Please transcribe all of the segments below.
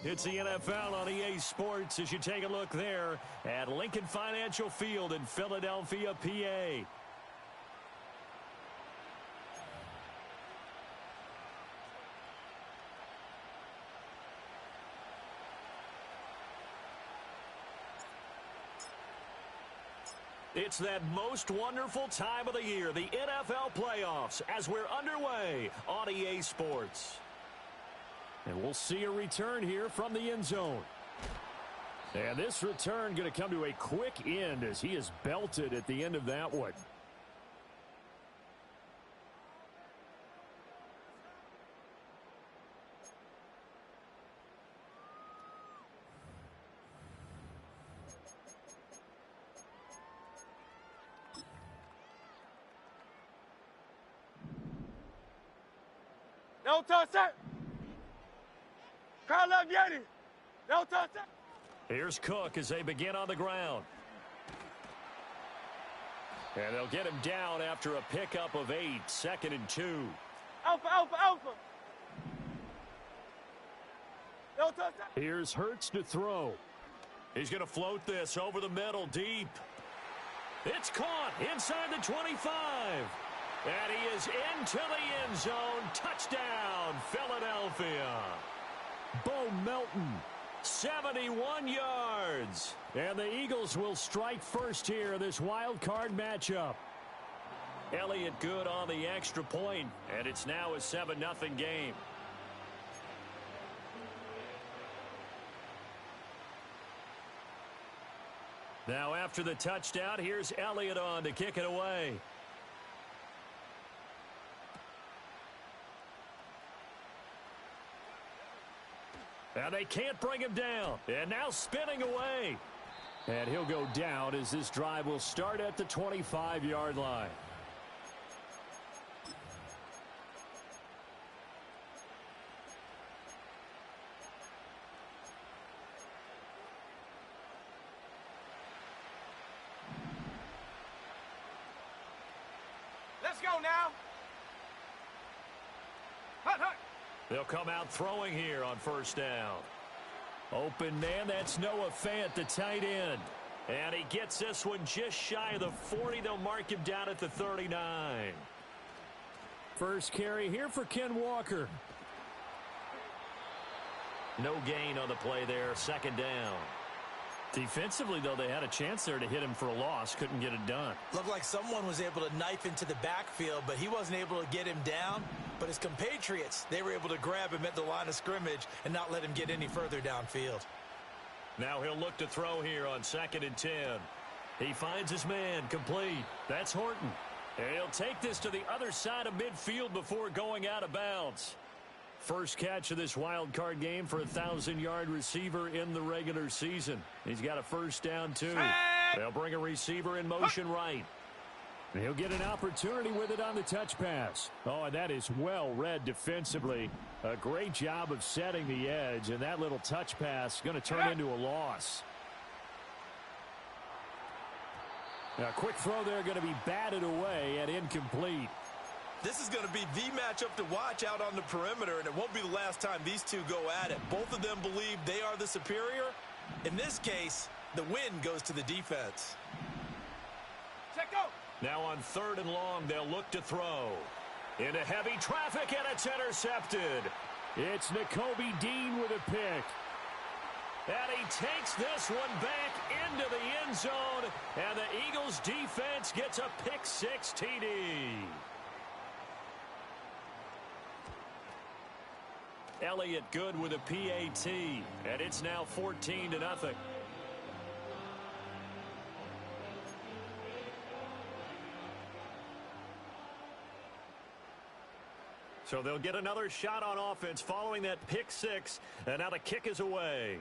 It's the NFL on EA Sports as you take a look there at Lincoln Financial Field in Philadelphia, PA. It's that most wonderful time of the year, the NFL playoffs, as we're underway on EA Sports. And we'll see a return here from the end zone. And this return going to come to a quick end as he is belted at the end of that one. No touch it. Crowd love Yeti. No touch it. Here's Cook as they begin on the ground. And they'll get him down after a pickup of 8, 2nd and 2. Alpha, alpha, alpha. No touch it. Here's Hurts to throw. He's going to float this over the middle deep. It's caught inside the 25. And he is into the end zone. Touchdown, Philadelphia. Bo Melton, 71 yards. And the Eagles will strike first here in this wild card matchup. Elliott good on the extra point, and it's now a 7-0 game. Now after the touchdown, here's Elliott on to kick it away. And they can't bring him down. And now spinning away. And he'll go down as this drive will start at the 25-yard line. Let's go now. Hut, hut. They'll come out throwing here on first down. Open man, that's Noah Fant, the tight end. And he gets this one just shy of the 40. They'll mark him down at the 39. First carry here for Ken Walker. No gain on the play there, 2nd down. Defensively, though, they had a chance there to hit him for a loss. Couldn't get it done. Looked like someone was able to knife into the backfield, but he wasn't able to get him down. But his compatriots, they were able to grab him at the line of scrimmage and not let him get any further downfield. Now he'll look to throw here on 2nd and 10. He finds his man complete. That's Horton. And he'll take this to the other side of midfield before going out of bounds. First catch of this wild card game for a 1,000-yard receiver in the regular season. He's got a first down, too. They'll bring a receiver in motion right. And he'll get an opportunity with it on the touch pass. Oh, and that is well read defensively. A great job of setting the edge, and that little touch pass going to turn into a loss. Now, a quick throw there going to be batted away and incomplete. This is going to be the matchup to watch out on the perimeter, and it won't be the last time these two go at it. Both of them believe they are the superior. In this case, the win goes to the defense. Check go. Now on 3rd and long, they'll look to throw. Into heavy traffic, and it's intercepted. It's Nakobe Dean with a pick. And he takes this one back into the end zone, and the Eagles defense gets a pick-6 TD. Elliott good with a PAT, and it's now 14-0. So they'll get another shot on offense following that pick-6, and now the kick is away.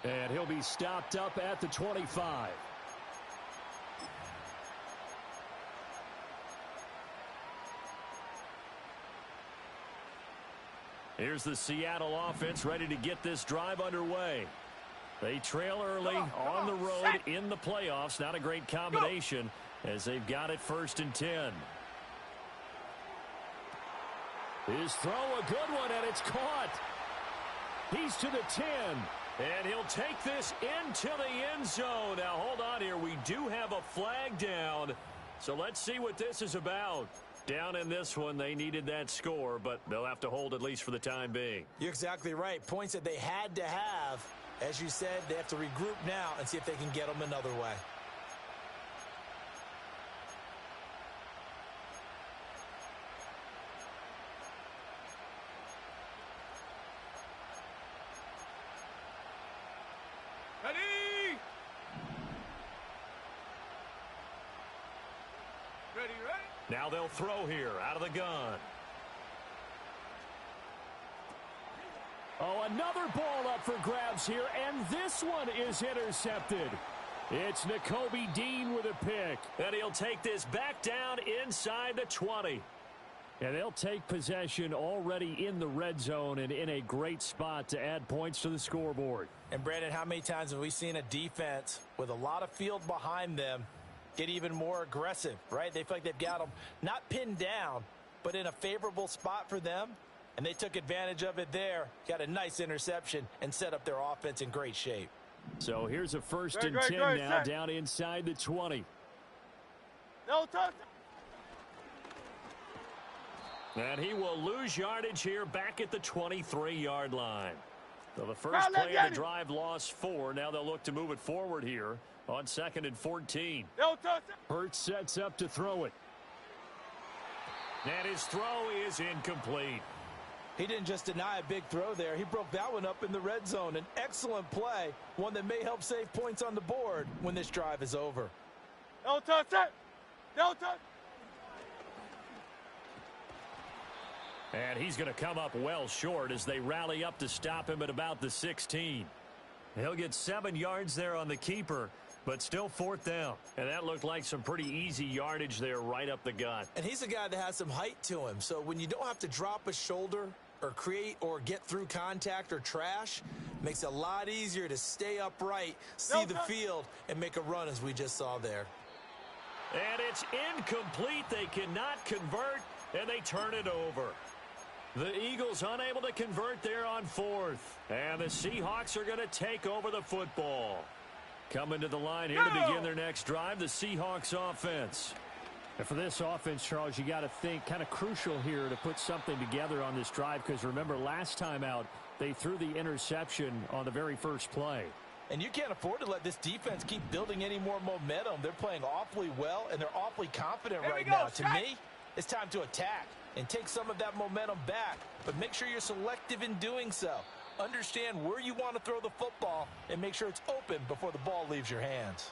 And he'll be stopped up at the 25. Here's the Seattle offense ready to get this drive underway. They trail early on the road in the playoffs. Not a great combination as they've got it 1st and 10. His throw, a good one, and it's caught. He's to the 10. And he'll take this into the end zone. Now, hold on here. We do have a flag down. So let's see what this is about. Down in this one, they needed that score, but they'll have to hold at least for the time being. You're exactly right. Points that they had to have. As you said, they have to regroup now and see if they can get them another way. Ready? Ready, ready? Now they'll throw here out of the gun. Oh, another ball up for grabs here, and this one is intercepted. It's Nakobe Dean with a pick. And he'll take this back down inside the 20. And they'll take possession already in the red zone and in a great spot to add points to the scoreboard. And, Brandon, how many times have we seen a defense with a lot of field behind them get even more aggressive, right? They feel like they've got them not pinned down, but in a favorable spot for them. And they took advantage of it there, got a nice interception, and set up their offense in great shape. So here's a first and 10 now down inside the 20. No touch. And he will lose yardage here back at the 23-yard line. So the first play of the drive lost 4. Now they'll look to move it forward here on 2nd and 14. No touch. Hurts sets up to throw it. And his throw is incomplete. He didn't just deny a big throw there. He broke that one up in the red zone. An excellent play, one that may help save points on the board when this drive is over. No touch. No touch. And he's going to come up well short as they rally up to stop him at about the 16. He'll get 7 yards there on the keeper, but still 4th down. And that looked like some pretty easy yardage there right up the gut. And he's a guy that has some height to him. So when you don't have to drop a shoulder or create or get through contact or trash, makes it a lot easier to stay upright, see the field, and make a run as we just saw there. And it's incomplete. They cannot convert, and they turn it over. The Eagles unable to convert there on 4th. And the Seahawks are going to take over the football. Coming to the line here to begin their next drive, the Seahawks offense. And for this offense, Charles, you got to think kind of crucial here to put something together on this drive, because remember last time out, they threw the interception on the very first play. And you can't afford to let this defense keep building any more momentum. They're playing awfully well, and they're awfully confident right now. To me, it's time to attack and take some of that momentum back, but make sure you're selective in doing so. Understand where you want to throw the football and make sure it's open before the ball leaves your hands.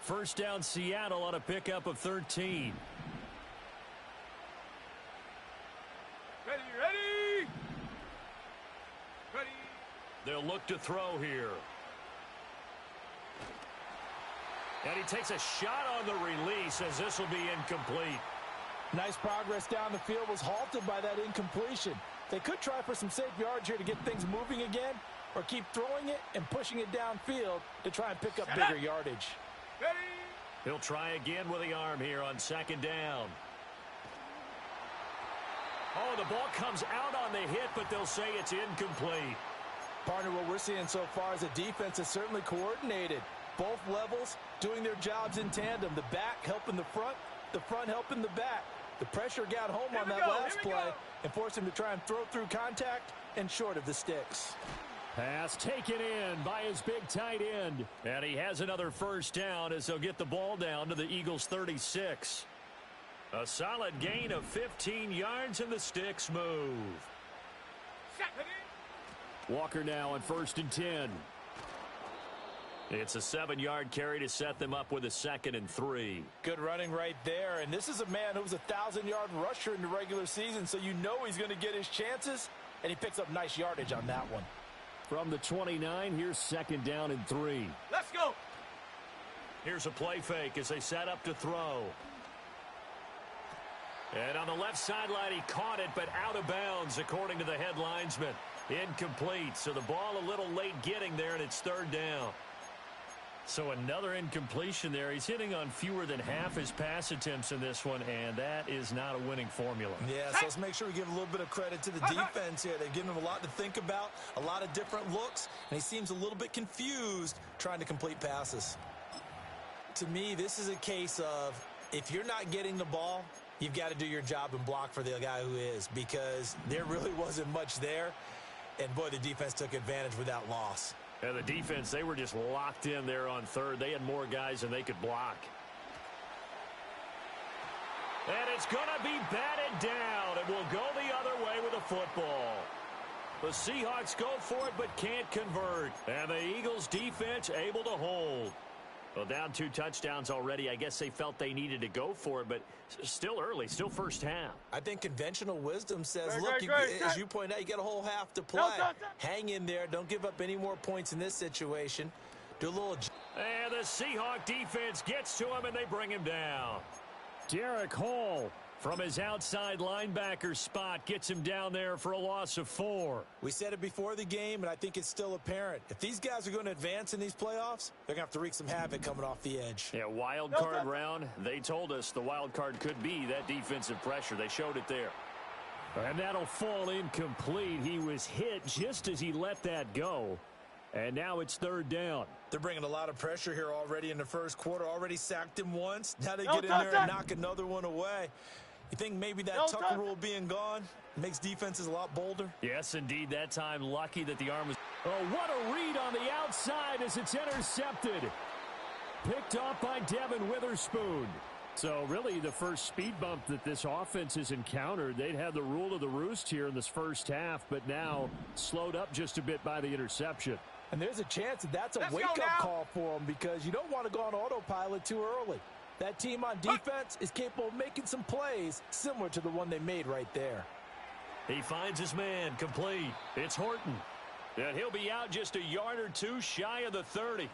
First down, Seattle on a pickup of 13. Ready, ready. Ready. They'll look to throw here. And he takes a shot on the release as this will be incomplete. Nice progress down the field, was halted by that incompletion. They could try for some safe yards here to get things moving again, or keep throwing it and pushing it downfield to try and pick up bigger yardage. Ready. He'll try again with the arm here on 2nd down. Oh, the ball comes out on the hit, but they'll say it's incomplete. Partner, what we're seeing so far is a defense is certainly coordinated. Both levels doing their jobs in tandem. The back helping the front helping the back. The pressure got home on that last play and forced him to try and throw through contact and short of the sticks. Pass taken in by his big tight end. And he has another first down as they'll get the ball down to the Eagles' 36. A solid gain of 15 yards and the sticks move. Walker now on 1st and 10. It's a 7-yard carry to set them up with a 2nd and 3. Good running right there. And this is a man who's a 1,000-yard rusher in the regular season, so you know he's going to get his chances, and he picks up nice yardage on that one. From the 29, here's 2nd down and 3. Let's go. Here's a play fake as they set up to throw. And on the left sideline, he caught it, but out of bounds, according to the head linesman. Incomplete, so the ball a little late getting there, and it's 3rd down. So another incompletion there. He's hitting on fewer than half his pass attempts in this one, and that is not a winning formula. Yeah, so let's make sure we give a little bit of credit to the defense here. They've given him a lot to think about, a lot of different looks, and he seems a little bit confused trying to complete passes. To me, this is a case of if you're not getting the ball, you've got to do your job and block for the guy who is, because there really wasn't much there, and boy, the defense took advantage without loss. And the defense, they were just locked in there on third. They had more guys than they could block. And it's going to be batted down, and we'll go the other way with the football. The Seahawks go for it but can't convert. And the Eagles defense able to hold. Well, down 2 touchdowns already. I guess they felt they needed to go for it, but still early, still first half. I think conventional wisdom says, look, as you point out, you got a whole half to play. Hang in there. Don't give up any more points in this situation. Do a little... And the Seahawk defense gets to him, and they bring him down. Derek Hall from his outside linebacker spot gets him down there for a loss of 4. We said it before the game, and I think it's still apparent. If these guys are going to advance in these playoffs, they're going to have to wreak some havoc coming off the edge. Yeah, wild card round. They told us the wild card could be that defensive pressure. They showed it there. And that'll fall incomplete. He was hit just as he let that go. And now it's 3rd down. They're bringing a lot of pressure here already in the first quarter. Already sacked him once. Now they get in there and knock another one away. You think maybe that Tucker rule being gone makes defenses a lot bolder? Yes, indeed. That time, lucky that the arm was... Oh, what a read on the outside as it's intercepted. Picked off by Devin Witherspoon. So, really, the first speed bump that this offense has encountered. They'd had the rule of the roost here in this first half, but now slowed up just a bit by the interception. And there's a chance that that's a wake-up call for them, because you don't want to go on autopilot too early. That team on defense is capable of making some plays similar to the one they made right there. He finds his man complete. It's Horton. And he'll be out just a yard or 2 shy of the 30.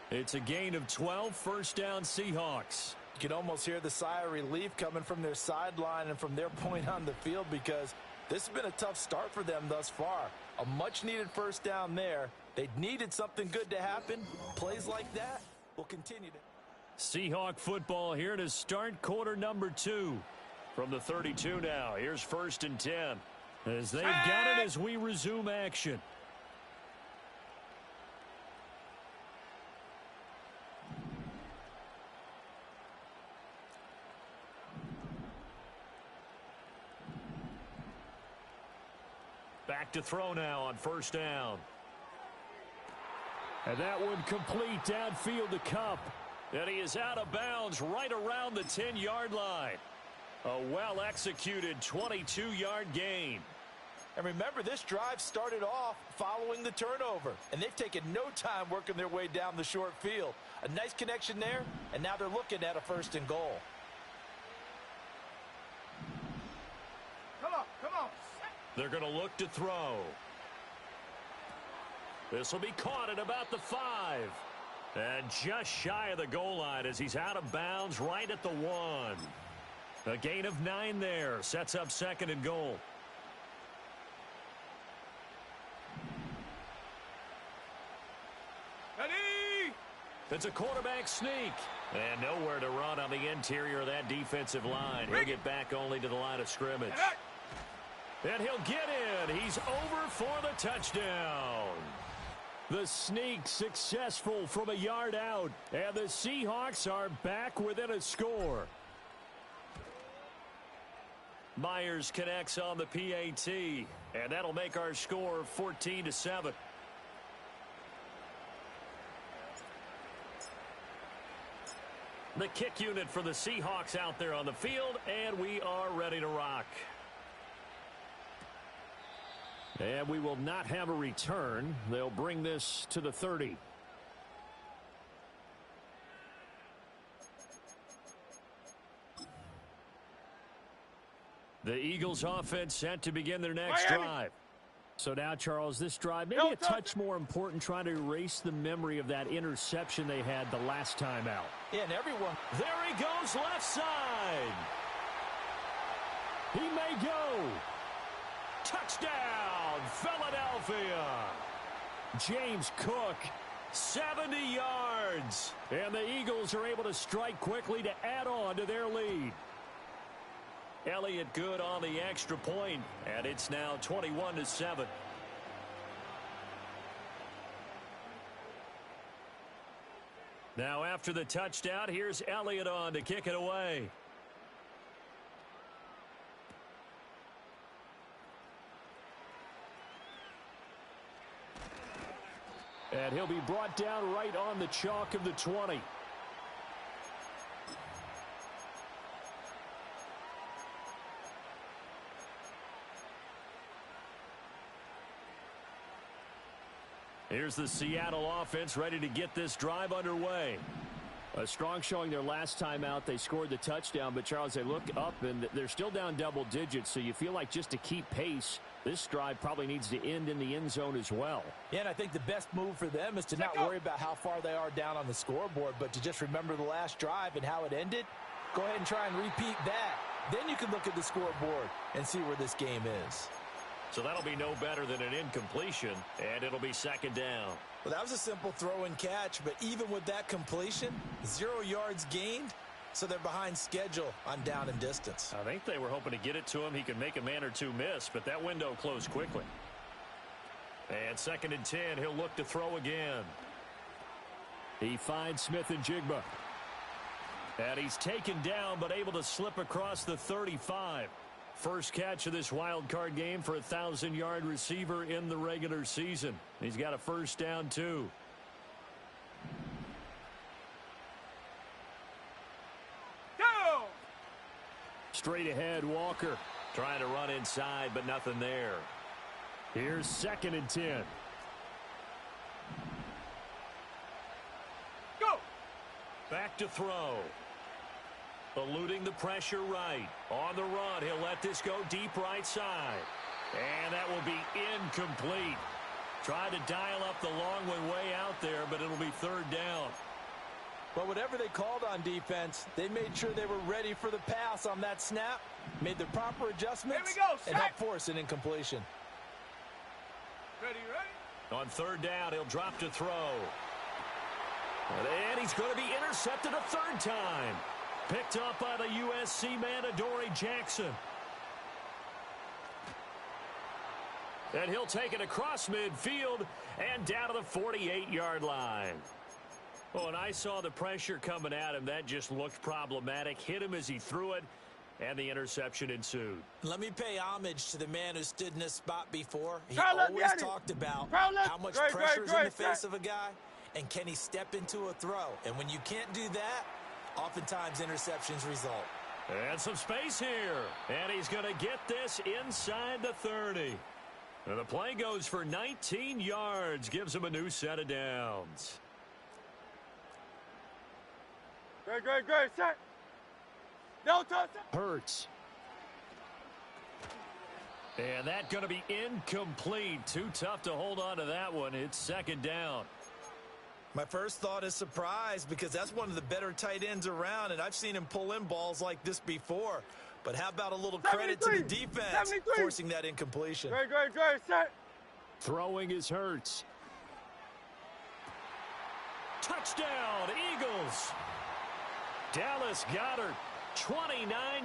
It's a gain of 12, first down Seahawks. You can almost hear the sigh of relief coming from their sideline and from their point on the field, because this has been a tough start for them thus far. A much-needed first down there. They needed something good to happen. Plays like that will continue to... Seahawk football here to start quarter number 2. From the 32 now, here's 1st and 10. As they've got it as we resume action. Back to throw now on 1st down. And that one complete downfield to Kupp. And he is out of bounds right around the 10-yard line. A well-executed 22-yard gain. And remember, this drive started off following the turnover. And they've taken no time working their way down the short field. A nice connection there, and now they're looking at a 1st and goal. Come on. They're going to look to throw. This will be caught at about the 5. And just shy of the goal line as he's out of bounds right at the 1. A gain of 9 there. Sets up 2nd and goal. Ready? It's a quarterback sneak. And nowhere to run on the interior of that defensive line. He'll get back only to the line of scrimmage. And he'll get in. He's over for the touchdown. The sneak successful from a yard out. And the Seahawks are back within a score. Myers connects on the PAT. And that'll make our score 14-7. The kick unit for the Seahawks out there on the field. And we are ready to rock. And we will not have a return. They'll bring this to the 30. The Eagles offense set to begin their next drive. So now, Charles, this drive maybe a touch more important, trying to erase the memory of that interception they had the last time out. Yeah, and everyone. There he goes, left side. He may go. Touchdown, Philadelphia. James Cook 70 yards. And the Eagles are able to strike quickly to add on to their lead. Elliott good on the extra point, and it's now 21-7. Now after the touchdown, here's Elliott on to kick it away. And he'll be brought down right on the chalk of the 20. Here's the Seattle offense ready to get this drive underway. A strong showing their last time out. They scored the touchdown, but Charles, they look up and they're still down double digits, so you feel like just to keep pace, this drive probably needs to end in the end zone as well. Yeah, and I think the best move for them is to not worry about how far they are down on the scoreboard, but to just remember the last drive and how it ended. Go ahead and try and repeat that. Then you can look at the scoreboard and see where this game is. So that'll be no better than an incompletion, and it'll be second down. Well, that was a simple throw and catch, but even with that completion, 0 yards gained, so they're behind schedule on down and distance. I think they were hoping to get it to him. He could make a man or two miss, but that window closed quickly. And second and 10, he'll look to throw again. He finds Smith and Jigba. And he's taken down, but able to slip across the 35. First catch of this wild card game for a 1,000-yard receiver in the regular season. He's got a first down, too. Go! Straight ahead, Walker. Trying to run inside, but nothing there. Here's second and 10. Go! Back to throw. Eluding the pressure right. On the run, he'll let this go deep right side. And that will be incomplete. Tried to dial up the long one way out there, but it'll be third down. Well, whatever they called on defense, they made sure they were ready for the pass on that snap, made the proper adjustments, Here we go, and helped force an incompletion. Ready, ready? On third down, he'll drop to throw. And he's going to be intercepted a third time. Picked up by the USC man, Adoree Jackson. And he'll take it across midfield and down to the 48-yard line. Oh, and I saw the pressure coming at him. That just looked problematic. Hit him as he threw it, and the interception ensued. Let me pay homage to the man who stood in this spot before. He Charlotte, always talked about how much pressure is in the face of a guy, and can he step into a throw. And when you can't do that, oftentimes interceptions result. And some space here. And he's going to get this inside the 30. And the play goes for 19 yards. Gives him a new set of downs. Great, set. No touch. Hurts. And that's going to be incomplete. Too tough to hold on to that one. It's second down. My first thought is surprise, because that's one of the better tight ends around, and I've seen him pull in balls like this before. But how about a little credit to the defense forcing that incompletion? Great, set. Throwing is Hurts. Touchdown, Eagles. Dallas Goedert, 29